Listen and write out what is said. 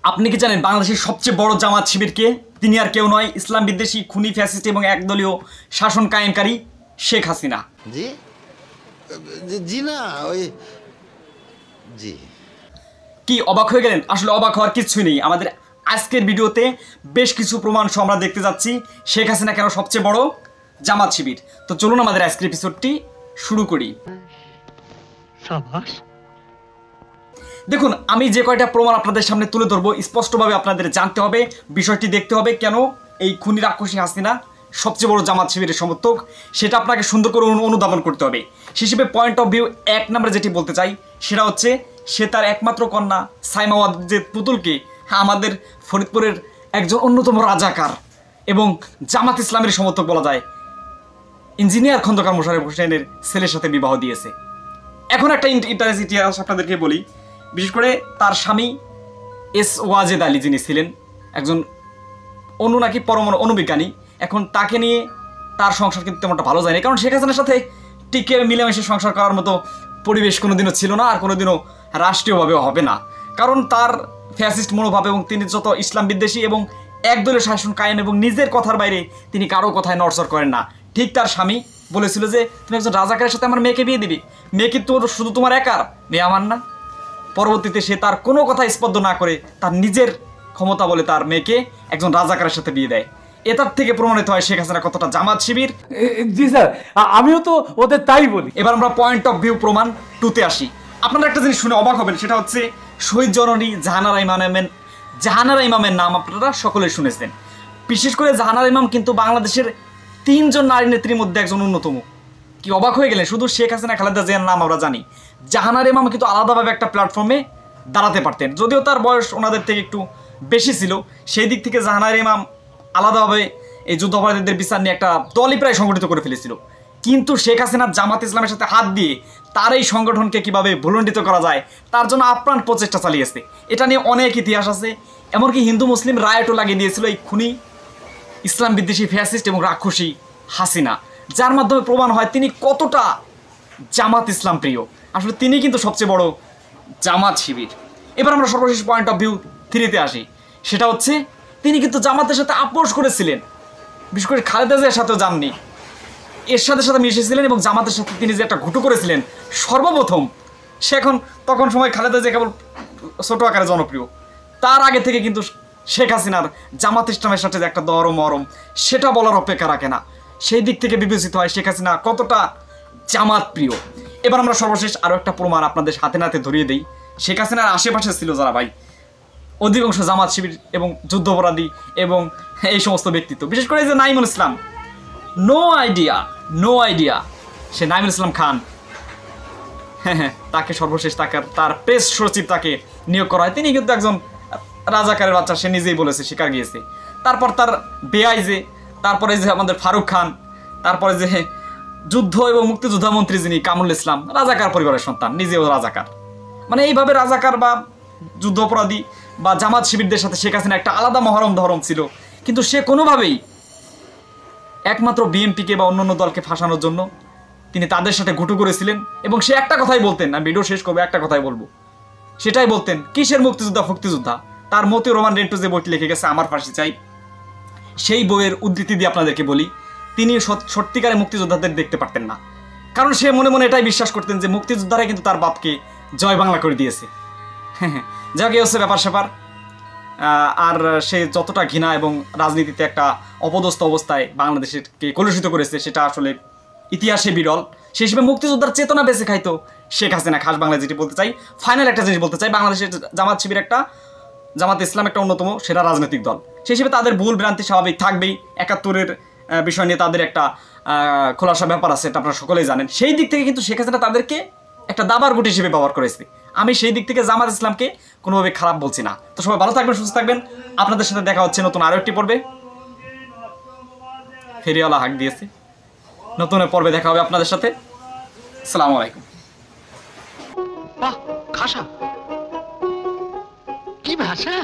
আপনি কি জানেন বাংলাদেশের সবচেয়ে বড় জামাত শিবিরকে? তিনি আর কেউ নয়, ইসলাম বিদ্বেষী, খুনি, ফ্যাসিস্ট এবং একদলীয় শাসন কায়েমকারী শেখ হাসিনা। জি জি না ওই জি। কি অবাক হয়ে গেলেন? আসলে অবাক হওয়ার কিছুই নেই। আমাদের আজকের ভিডিওতে বেশ কিছু প্রমাণ সহ আমরা দেখতে যাচ্ছি শেখ হাসিনা কেন সবচেয়ে বড় জামাত শিবির। তো চলুন আমাদের আজকের এপিসোডটি শুরু করি। দেখুন, আমি যে কয়টা প্রমাণ আপনাদের সামনে তুলে ধরবো, স্পষ্টভাবে আপনাদের জানতে হবে, বিষয়টি দেখতে হবে কেন এই খুনি রাক্ষসী হাসিনা সবচেয়ে বড় জামাত শিবিরের সমর্থক, সেটা আপনাকে সুন্দর করে অনুধাবন করতে হবে। সে হিসেবে পয়েন্ট অফ ভিউ এক নম্বরে যেটি বলতে চাই সেটা হচ্ছে, সে তার একমাত্র কন্যা সাইমা ওয়াজেদ পুতুলকে আমাদের ফরিদপুরের একজন অন্যতম রাজাকার এবং জামাত ইসলামের সমর্থক বলা যায় ইঞ্জিনিয়ার খন্দকার মোশাররফ হোসেনের ছেলের সাথে বিবাহ দিয়েছে। এখন একটা ইন্টারেস্ট ইতিহাস আপনাদেরকে বলি। বিশেষ করে তার স্বামী এস ওয়াজেদ আলী, যিনি ছিলেন একজন নাকি পরমাণু অনুবিজ্ঞানী, এখন তাকে নিয়ে তার সংসার কিন্তু তেমনটা ভালো যায়নি, কারণ শেখ হাসিনার সাথে টিকে মিলেমিশে সংসার করার মতো পরিবেশ কোনোদিনও ছিল না, আর কোনোদিনও রাষ্ট্রীয়ভাবেও হবে না। কারণ তার ফ্যাসিস্ট মনোভাব এবং তিনি যত ইসলাম বিদ্বেষী এবং একদলীয় শাসন কায়েম এবং নিজের কথার বাইরে তিনি কারো কথায় নড়চড় করেন না। ঠিক তার স্বামী বলেছিল যে তুমি একজন রাজাকারের সাথে আমার মেয়েকে বিয়ে দিবি, মেয়ে কি তোর শুধু তোমার একার, মেয়ে আমার না। পরবর্তীতে সে তার কোনো কথা স্পর্শ না করে তার নিজের ক্ষমতা বলে তার মেয়েকে একজন রাজাকারের সাথে বিয়ে দেয়। এটার থেকে প্রমাণিত হয় শেখ হাসিনা কতটা জামাত শিবির। জি স্যার, আমিও তো ওদের তাই বলি। এবার আমরা পয়েন্ট অফ ভিউ প্রমাণ টুতে আসি। আপনারা একটা জিনিস শুনে অবাক হবেন, সেটা হচ্ছে শহীদ জননী জাহানারা ইমামের নাম আপনারা সকলে শুনেছেন। বিশেষ করে জাহানারা ইমাম কিন্তু বাংলাদেশের 3 জন নারী নেত্রীর মধ্যে একজন অন্যতম। কি অবাক হয়ে গেলেন? শুধু শেখ হাসিনা, খালেদা জিয়ার নাম আমরা জানি, জাহানারা ইমাম কিন্তু আলাদাভাবে একটা প্ল্যাটফর্মে দাঁড়াতে পারতেন, যদিও তার বয়স ওনাদের থেকে একটু বেশি ছিল। সেই দিক থেকে জাহানারা ইমাম আলাদাভাবে এই যুদ্ধাপরাধীদের বিচার নিয়ে একটা দলই প্রায় সংগঠিত করে ফেলেছিল। কিন্তু শেখ হাসিনার জামাত ইসলামের সাথে হাত দিয়ে তার এই সংগঠনকে কীভাবে ভুলণ্ডিত করা যায় তার জন্য আপ্রাণ প্রচেষ্টা চালিয়েছে। এটা নিয়ে অনেক ইতিহাস আছে, এমনকি হিন্দু মুসলিম রায়টও লাগিয়ে দিয়েছিল এই খুনি ইসলাম বিদ্বেষী ফ্যাসিস্ট এবং রাক্ষসী হাসিনা, যার মাধ্যমে প্রমাণ হয় তিনি কতটা জামাত ইসলাম প্রিয়। আসলে তিনি কিন্তু সবচেয়ে বড় জামাত শিবির। এবার আমরা সর্বশেষ পয়েন্ট অফ ভিউ 3-তে আসি। সেটা হচ্ছে তিনি কিন্তু জামাতের সাথে আপোষ করেছিলেন, বিশেষ করে খালেদা জিয়ার সাথেও যাননি, এরশাদের সাথে মিশেছিলেন এবং জামাতের সাথে তিনি যে একটা ঘুঁটো করেছিলেন সর্বপ্রথম, সে তখন সময় খালেদা জিয়া কেবল ছোট আকারে জনপ্রিয়, তার আগে থেকে কিন্তু শেখ হাসিনার জামাত ইসলামের সাথে যে একটা মরম সেটা বলার অপেক্ষা রাখে না। সেই দিক থেকে বিবেচিত হয় শেখ হাসিনা কতটা জামাত প্রিয়। এবার আমরা সর্বশেষ আরও একটা প্রমাণ আপনাদের হাতে নাতে ধরিয়ে দিই। শেখ হাসিনার আশেপাশে ছিল যারা ভাই, অধিকাংশ জামাত শিবির এবং যুদ্ধাপরাধী এবং এই সমস্ত ব্যক্তিত্ব, বিশেষ করে যে নাইমুল ইসলাম, নো আইডিয়া সে নাইমুল ইসলাম খান, হ্যাঁ, তাকে সর্বশেষ তার প্রেস সচিব তাকে নিয়োগ করা হয়। তিনি কিন্তু একজন রাজাকারের বাচ্চা, সে নিজেই বলেছে, স্বীকার গিয়েছে। তারপর তার বেআই যে, তারপরে যে আমাদের ফারুক খান, তারপরে যে যুদ্ধ এবং মুক্তিযোদ্ধা মন্ত্রী যিনি কামরুল ইসলাম, রাজাকার পরিবারের সন্তান, নিজেও রাজাকার। মানে এইভাবে রাজাকার বা যুদ্ধ অপরাধী বা জামাত শিবিরদের সাথে শেখ হাসিনা একটা আলাদা মহরম ছিল। কিন্তু সে কোনোভাবেই একমাত্র বিএনপিকে বা অন্যান্য দলকে ফাঁসানোর জন্য তিনি তাদের সাথে ঘুটু করেছিলেন। এবং সে একটা কথাই বলতেন, আমি ভিডিও শেষ করবো, একটা কথাই বলবো, সেটাই বলতেন, কিসের মুক্তিযোদ্ধা। তার মতিউর রহমান রেন্টু যে বইটি লিখে গেছে আমার ফাঁসি চাই, সেই বইয়ের উদ্ধৃতি দিয়ে আপনাদেরকে বলি, তিনি সত্যিকারে মুক্তিযোদ্ধাদের দেখতে পারতেন না, কারণ সে মনে মনে এটাই বিশ্বাস করতেন যে মুক্তিযোদ্ধারা কিন্তু তার বাপকে জয় বাংলা করে দিয়েছে। যাকে হচ্ছে ব্যাপার স্যাপার। আর সে যতটা ঘৃণা এবং রাজনীতিতে একটা অপদস্থ অবস্থায় বাংলাদেশকে কলুষিত করেছে সেটা আসলে ইতিহাসে বিরল। সেই হিসেবে মুক্তিযোদ্ধার চেতনা বেঁচে খাইতো শেখ হাসিনা। খাস বাংলায় যেটি বলতে চাই, ফাইনাল একটা জিনিস বলতে চাই, বাংলাদেশের জামাত শিবির জামাত ইসলাম একটা অন্যতম সেরা রাজনৈতিক দল। সেই হিসেবে তাদের ভুল ভ্রান্তি স্বাভাবিক থাকবেই। 71-এর বিষয় নিয়ে তাদের একটা খোলাসা ব্যাপার আছে, এটা আপনারা সকলেই জানেন। সেই দিক থেকে কিন্তু শেখ হাসিনা তাদেরকে একটা দাবার গুটি হিসেবে ব্যবহার করেছে। আমি সেই দিক থেকে জামাত ইসলামকে কোনোভাবে খারাপ বলছি না। তো সবাই ভালো থাকবেন, সুস্থ থাকবেন। আপনাদের সাথে দেখা হচ্ছে নতুন আরও একটি পর্বে। ফেরিওয়ালা হাঁক দিয়েছে, নতুন পর্বে দেখা হবে আপনাদের সাথে। আসসালামু আলাইকুম। বাহ, খাসা কি ভাষা!